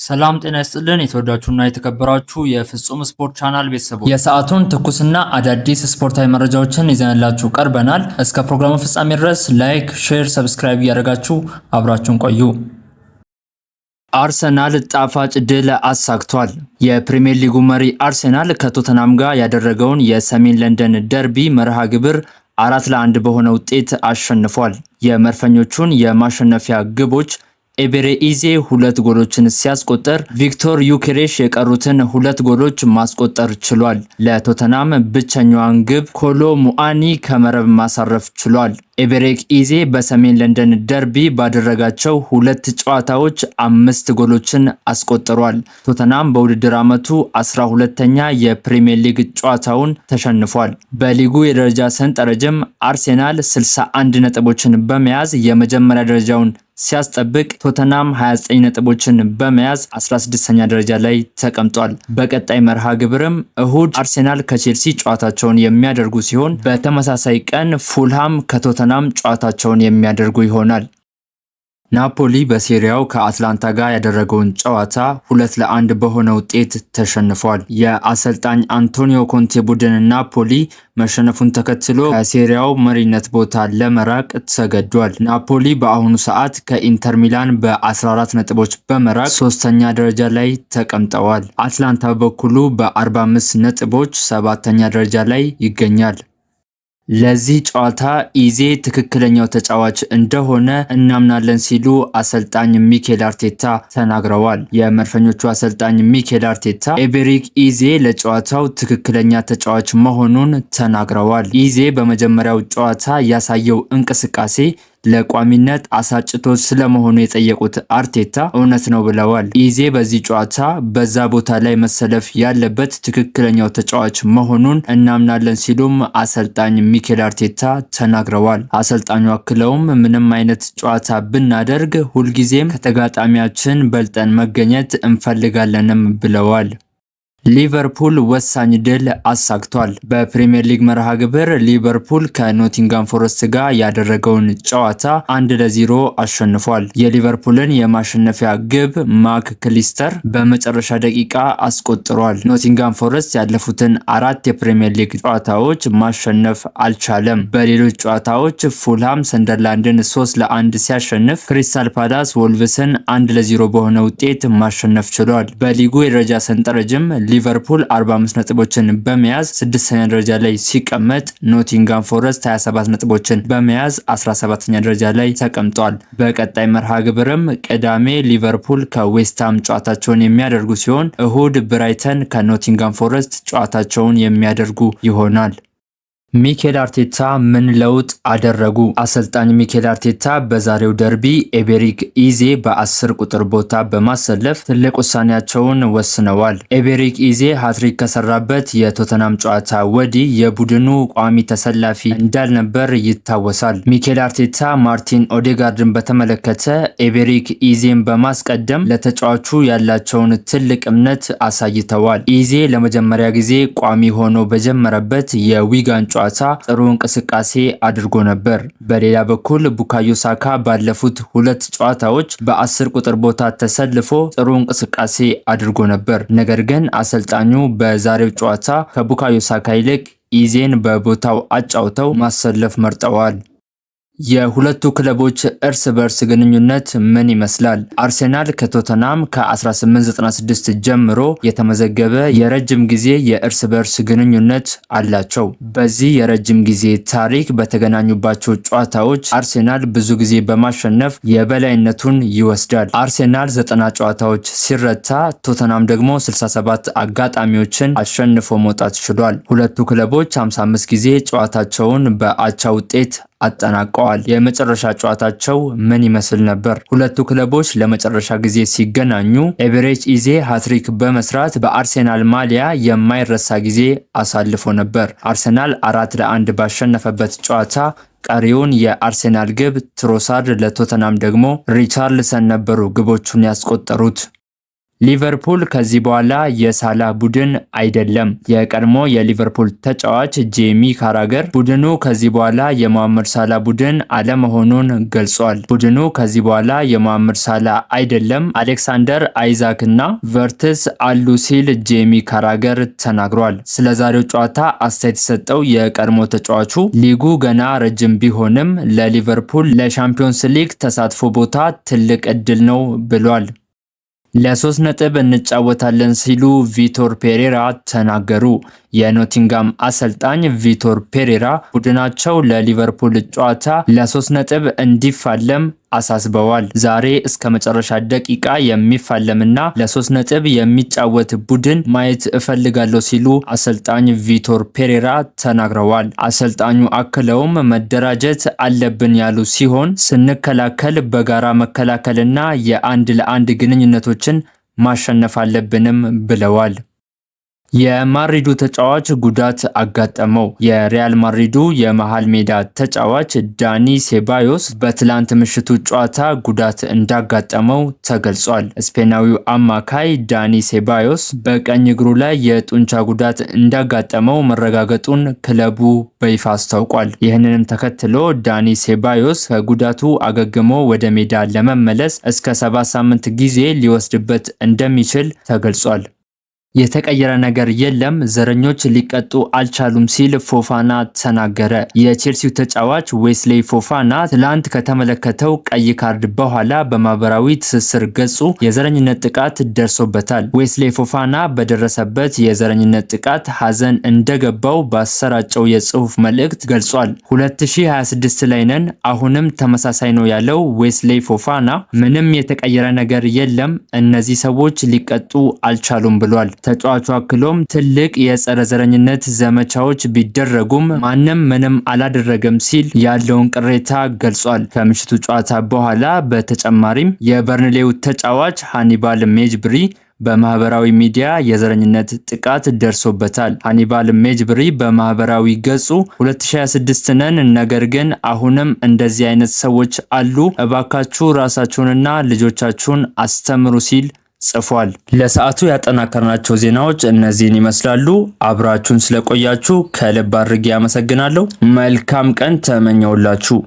ሰላም ጤና ይስጥልን የተወዳችሁና የተከበራችሁ የፍጹም ስፖርት ቻናል ቤተሰቦች የሰዓቱን ትኩስና አዳዲስ ስፖርታዊ መረጃዎችን ይዘንላችሁ ቀርበናል። እስከ ፕሮግራሙ ፍጻሜ ድረስ ላይክ፣ ሼር፣ ሰብስክራይብ እያደረጋችሁ አብራችሁን ቆዩ። አርሰናል ጣፋጭ ድል አሳክቷል። የፕሪሚየር ሊጉ መሪ አርሰናል ከቶተናም ጋር ያደረገውን የሰሜን ለንደን ደርቢ መርሃ ግብር 4-1 በሆነ ውጤት አሸንፏል። የመድፈኞቹን የማሸነፊያ ግቦች ኤቤሬ ኢዜ 2 ጎሎችን ሲያስቆጠር ቪክቶር ዩኬሬሽ የቀሩትን 2 ጎሎች ማስቆጠር ችሏል። ለቶተናም ብቸኛዋን ግብ ኮሎ ሙአኒ ከመረብ ማሳረፍ ችሏል። ኤቤሬክ ኢዜ በሰሜን ለንደን ደርቢ ባደረጋቸው 2 ጨዋታዎች 5 ጎሎችን አስቆጥሯል። ቶተናም በውድድር ዓመቱ 12ኛ የፕሪሚየር ሊግ ጨዋታውን ተሸንፏል። በሊጉ የደረጃ ሰንጠረዥም አርሴናል 61 ነጥቦችን በመያዝ የመጀመሪያ ደረጃውን ሲያስጠብቅ ቶተናም 29 ነጥቦችን በመያዝ 16ኛ ደረጃ ላይ ተቀምጧል። በቀጣይ መርሃ ግብርም እሁድ አርሴናል ከቼልሲ ጨዋታቸውን የሚያደርጉ ሲሆን በተመሳሳይ ቀን ፉልሃም ከቶተናም ጨዋታቸውን የሚያደርጉ ይሆናል። ናፖሊ በሴሪያው ከአትላንታ ጋር ያደረገውን ጨዋታ 2-1 በሆነ ውጤት ተሸንፏል። የአሰልጣኝ አንቶኒዮ ኮንቴ ቡድን ናፖሊ መሸነፉን ተከትሎ ከሴሪያው መሪነት ቦታ ለመራቅ ተገዷል። ናፖሊ በአሁኑ ሰዓት ከኢንተር ሚላን በ14 ነጥቦች በመራቅ 3ኛ ደረጃ ላይ ተቀምጠዋል። አትላንታ በበኩሉ በ45 ነጥቦች 7ኛ ደረጃ ላይ ይገኛል። ለዚህ ጨዋታ ኢዜ ትክክለኛው ተጫዋች እንደሆነ እናምናለን ሲሉ አሰልጣኝ ሚኬል አርቴታ ተናግረዋል። የመድፈኞቹ አሰልጣኝ ሚኬል አርቴታ ኤቤሪክ ኢዜ ለጨዋታው ትክክለኛ ተጫዋች መሆኑን ተናግረዋል። ኢዜ በመጀመሪያው ጨዋታ ያሳየው እንቅስቃሴ ለቋሚነት አሳጭቶ ስለመሆኑ የጠየቁት አርቴታ እውነት ነው ብለዋል። ኢዜ በዚህ ጨዋታ በዛ ቦታ ላይ መሰለፍ ያለበት ትክክለኛው ተጫዋች መሆኑን እናምናለን ሲሉም አሰልጣኝ ሚኬል አርቴታ ተናግረዋል። አሰልጣኙ አክለውም ምንም አይነት ጨዋታ ብናደርግ ሁልጊዜም ከተጋጣሚያችን በልጠን መገኘት እንፈልጋለንም ብለዋል። ሊቨርፑል ወሳኝ ድል አሳክቷል። በፕሪሚየር ሊግ መርሃ ግብር ሊቨርፑል ከኖቲንጋም ፎረስት ጋር ያደረገውን ጨዋታ 1-0 አሸንፏል። የሊቨርፑልን የማሸነፊያ ግብ ማክ ክሊስተር በመጨረሻ ደቂቃ አስቆጥሯል። ኖቲንጋም ፎረስት ያለፉትን 4 የፕሪሚየር ሊግ ጨዋታዎች ማሸነፍ አልቻለም። በሌሎች ጨዋታዎች ፉልሃም ሰንደርላንድን 3-1 ሲያሸንፍ፣ ክሪስታል ፓላስ ወልቭስን 1-0 በሆነ ውጤት ማሸነፍ ችሏል። በሊጉ የደረጃ ሰንጠረዥም ሊቨርፑል 45 ነጥቦችን በመያዝ 6ኛ ደረጃ ላይ ሲቀመጥ ኖቲንጋም ፎረስት 27 ነጥቦችን በመያዝ 17ኛ ደረጃ ላይ ተቀምጧል። በቀጣይ መርሃ ግብርም ቅዳሜ ሊቨርፑል ከዌስትሃም ጨዋታቸውን የሚያደርጉ ሲሆን እሁድ ብራይተን ከኖቲንጋም ፎረስት ጨዋታቸውን የሚያደርጉ ይሆናል። ሚኬል አርቴታ ምን ለውጥ አደረጉ? አሰልጣኝ ሚኬል አርቴታ በዛሬው ደርቢ ኤቤሪክ ኢዜ በ10 ቁጥር ቦታ በማሰለፍ ትልቅ ውሳኔያቸውን ወስነዋል። ኤቤሪክ ኢዜ ሃትሪክ ከሰራበት የቶተናም ጨዋታ ወዲህ የቡድኑ ቋሚ ተሰላፊ እንዳልነበር ይታወሳል። ሚኬል አርቴታ ማርቲን ኦዴጋርድን በተመለከተ ኤቤሪክ ኢዜን በማስቀደም ለተጫዋቹ ያላቸውን ትልቅ እምነት አሳይተዋል። ኢዜ ለመጀመሪያ ጊዜ ቋሚ ሆኖ በጀመረበት የዊጋን ጨዋታ ጥሩ እንቅስቃሴ አድርጎ ነበር። በሌላ በኩል ቡካዮ ሳካ ባለፉት 2 ጨዋታዎች በ10 ቁጥር ቦታ ተሰልፎ ጥሩ እንቅስቃሴ አድርጎ ነበር። ነገር ግን አሰልጣኙ በዛሬው ጨዋታ ከቡካዮ ሳካ ይልቅ ኢዜን በቦታው አጫውተው ማሰለፍ መርጠዋል። የሁለቱ ክለቦች እርስ በርስ ግንኙነት ምን ይመስላል? አርሴናል ከቶተናም ከ1896 ጀምሮ የተመዘገበ የረጅም ጊዜ የእርስ በርስ ግንኙነት አላቸው። በዚህ የረጅም ጊዜ ታሪክ በተገናኙባቸው ጨዋታዎች አርሴናል ብዙ ጊዜ በማሸነፍ የበላይነቱን ይወስዳል። አርሴናል 90 ጨዋታዎች ሲረታ፣ ቶተናም ደግሞ 67 አጋጣሚዎችን አሸንፎ መውጣት ችሏል። ሁለቱ ክለቦች 55 ጊዜ ጨዋታቸውን በአቻ ውጤት አጠናቀዋል። የመጨረሻ ጨዋታቸው ምን ይመስል ነበር? ሁለቱ ክለቦች ለመጨረሻ ጊዜ ሲገናኙ ኤቤሬች ኢዜ ሃትሪክ በመስራት በአርሴናል ማሊያ የማይረሳ ጊዜ አሳልፎ ነበር። አርሴናል 4-1 ባሸነፈበት ጨዋታ ቀሪውን የአርሴናል ግብ ትሮሳርድ፣ ለቶተናም ደግሞ ሪቻርልሰን ነበሩ ግቦቹን ያስቆጠሩት። ሊቨርፑል ከዚህ በኋላ የሳላ ቡድን አይደለም። የቀድሞ የሊቨርፑል ተጫዋች ጄሚ ካራገር ቡድኑ ከዚህ በኋላ የመሐመድ ሳላ ቡድን አለመሆኑን ገልጿል። ቡድኑ ከዚህ በኋላ የመሐመድ ሳላ አይደለም፣ አሌክሳንደር አይዛክ እና ቨርትስ አሉ ሲል ጄሚ ካራገር ተናግሯል። ስለ ዛሬው ጨዋታ አስተያየት የሰጠው የቀድሞ ተጫዋቹ ሊጉ ገና ረጅም ቢሆንም ለሊቨርፑል ለሻምፒዮንስ ሊግ ተሳትፎ ቦታ ትልቅ እድል ነው ብሏል። ለ3 ነጥብ እንጫወታለን ሲሉ ቪቶር ፔሬራ ተናገሩ። የኖቲንጋም አሰልጣኝ ቪቶር ፔሬራ ቡድናቸው ለሊቨርፑል ጨዋታ ለ3 ነጥብ እንዲፋለም አሳስበዋል። ዛሬ እስከ መጨረሻ ደቂቃ የሚፋለምና ለ3 ነጥብ የሚጫወት ቡድን ማየት እፈልጋለሁ ሲሉ አሰልጣኝ ቪቶር ፔሬራ ተናግረዋል። አሰልጣኙ አክለውም መደራጀት አለብን ያሉ ሲሆን ስንከላከል በጋራ መከላከልና የአንድ ለአንድ ግንኙነቶችን ማሸነፍ አለብንም ብለዋል። የማድሪዱ ተጫዋች ጉዳት አጋጠመው። የሪያል ማድሪዱ የመሃል ሜዳ ተጫዋች ዳኒ ሴባዮስ በትላንት ምሽቱ ጨዋታ ጉዳት እንዳጋጠመው ተገልጿል። ስፔናዊው አማካይ ዳኒ ሴባዮስ በቀኝ እግሩ ላይ የጡንቻ ጉዳት እንዳጋጠመው መረጋገጡን ክለቡ በይፋ አስታውቋል። ይህንንም ተከትሎ ዳኒ ሴባዮስ ከጉዳቱ አገግሞ ወደ ሜዳ ለመመለስ እስከ 7 ሳምንት ጊዜ ሊወስድበት እንደሚችል ተገልጿል። የተቀየረ ነገር የለም፣ ዘረኞች ሊቀጡ አልቻሉም ሲል ፎፋና ተናገረ። የቼልሲው ተጫዋች ዌስሌይ ፎፋና ትላንት ከተመለከተው ቀይ ካርድ በኋላ በማህበራዊ ትስስር ገጹ የዘረኝነት ጥቃት ደርሶበታል። ዌስሌይ ፎፋና በደረሰበት የዘረኝነት ጥቃት ሐዘን እንደገባው ባሰራጨው የጽሑፍ መልእክት ገልጿል። 2026 ላይ ነን፣ አሁንም ተመሳሳይ ነው ያለው ዌስሌይ ፎፋና ምንም የተቀየረ ነገር የለም፣ እነዚህ ሰዎች ሊቀጡ አልቻሉም ብሏል። ተጫዋቹ አክሎም ትልቅ የጸረ ዘረኝነት ዘመቻዎች ቢደረጉም ማንም ምንም አላደረገም ሲል ያለውን ቅሬታ ገልጿል። ከምሽቱ ጨዋታ በኋላ በተጨማሪም የበርንሌው ተጫዋች ሃኒባል ሜጅብሪ በማህበራዊ ሚዲያ የዘረኝነት ጥቃት ደርሶበታል። ሃኒባል ሜጅብሪ በማህበራዊ ገጹ 2026 ነን፣ ነገር ግን አሁንም እንደዚህ አይነት ሰዎች አሉ፣ እባካችሁ ራሳችሁንና ልጆቻችሁን አስተምሩ ሲል ጽፏል። ለሰዓቱ ያጠናከርናቸው ዜናዎች እነዚህን ይመስላሉ። አብራችሁን ስለቆያችሁ ከልብ አድርጌ አመሰግናለሁ። መልካም ቀን ተመኘውላችሁ።